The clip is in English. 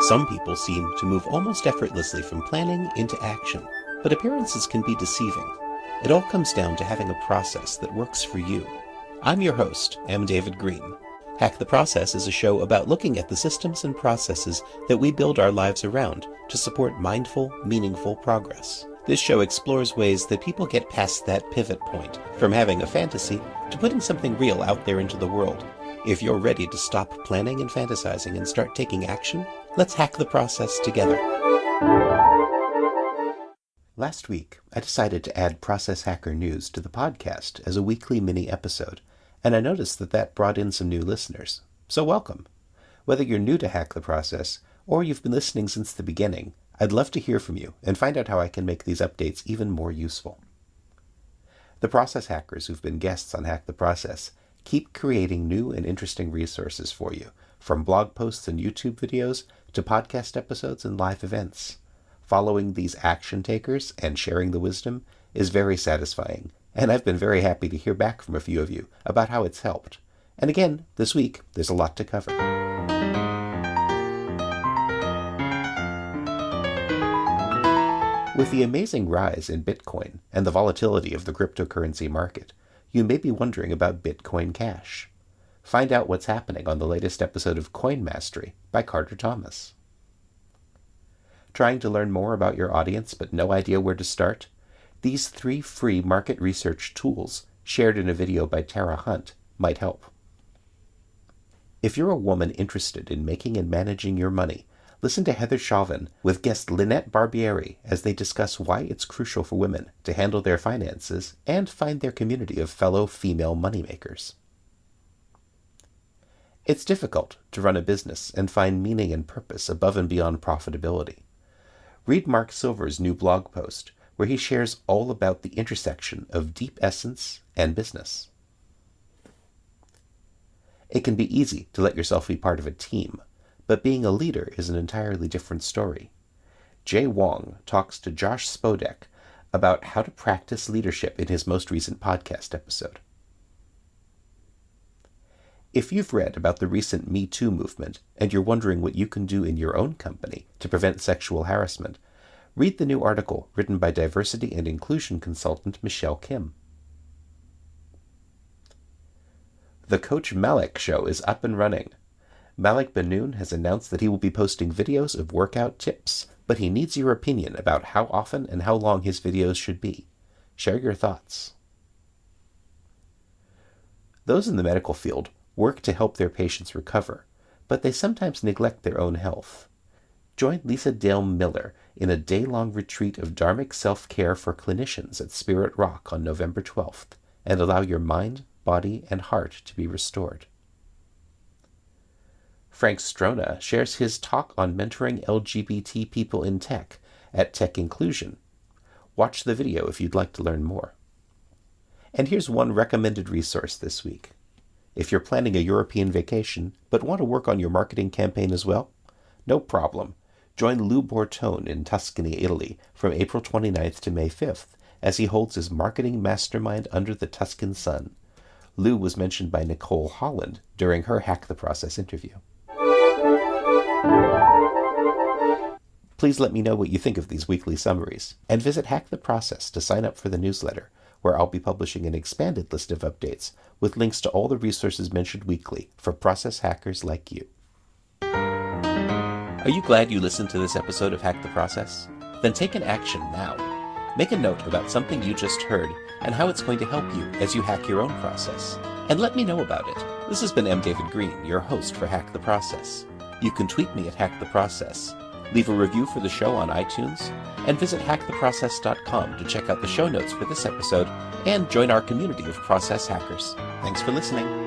Some people seem to move almost effortlessly from planning into action, but appearances can be deceiving. It all comes down to having a process that works for you. I'm your host, M. David Green. Hack the Process is a show about looking at the systems and processes that we build our lives around to support mindful, meaningful progress. This show explores ways that people get past that pivot point from having a fantasy to putting something real out there into the world. If you're ready to stop planning and fantasizing and start taking action, let's hack the process together. Last week, I decided to add Process Hacker News to the podcast as a weekly mini episode, and I noticed that brought in some new listeners. So welcome. Whether you're new to Hack the Process or you've been listening since the beginning, I'd love to hear from you and find out how I can make these updates even more useful. The process hackers who've been guests on Hack the Process keep creating new and interesting resources for you, from blog posts and YouTube videos to podcast episodes and live events. Following these action takers and sharing the wisdom is very satisfying, and I've been very happy to hear back from a few of you about how it's helped. And again, this week, there's a lot to cover. With the amazing rise in Bitcoin and the volatility of the cryptocurrency market, you may be wondering about Bitcoin Cash. Find out what's happening on the latest episode of Coin Mastery by Carter Thomas. Trying to learn more about your audience but no idea where to start? These 3 free market research tools, shared in a video by Tara Hunt, might help. If you're a woman interested in making and managing your money, listen to Heather Chauvin with guest Lynette Barbieri as they discuss why it's crucial for women to handle their finances and find their community of fellow female moneymakers. It's difficult to run a business and find meaning and purpose above and beyond profitability. Read Mark Silver's new blog post, where he shares all about the intersection of deep essence and business. It can be easy to let yourself be part of a team, but being a leader is an entirely different story. Jay Wong talks to Josh Spodek about how to practice leadership in his most recent podcast episode. If you've read about the recent Me Too movement and you're wondering what you can do in your own company to prevent sexual harassment, read the new article written by diversity and inclusion consultant Michelle Kim. The Coach Malik Show is up and running. Malik Benoon has announced that he will be posting videos of workout tips, but he needs your opinion about how often and how long his videos should be. Share your thoughts. Those in the medical field work to help their patients recover, but they sometimes neglect their own health. Join Lisa Dale Miller in a day-long retreat of Dharmic self-care for clinicians at Spirit Rock on November 12th, and allow your mind, body, and heart to be restored. Frank Strona shares his talk on mentoring LGBT people in tech at Tech Inclusion. Watch the video if you'd like to learn more. And here's one recommended resource this week. If you're planning a European vacation but want to work on your marketing campaign as well, no problem. Join Lou Bortone in Tuscany, Italy from April 29th to May 5th as he holds his marketing mastermind under the Tuscan sun. Lou was mentioned by Nicole Holland during her Hack the Process interview. Please let me know what you think of these weekly summaries, and visit Hack the Process to sign up for the newsletter, where I'll be publishing an expanded list of updates with links to all the resources mentioned weekly for process hackers like you. Are you glad you listened to this episode of Hack the Process? Then take an action now. Make a note about something you just heard and how it's going to help you as you hack your own process. And let me know about it. This has been M. David Green, your host for Hack the Process. You can tweet me at Hack the Process, leave a review for the show on iTunes, and visit hacktheprocess.com to check out the show notes for this episode and join our community of process hackers. Thanks for listening.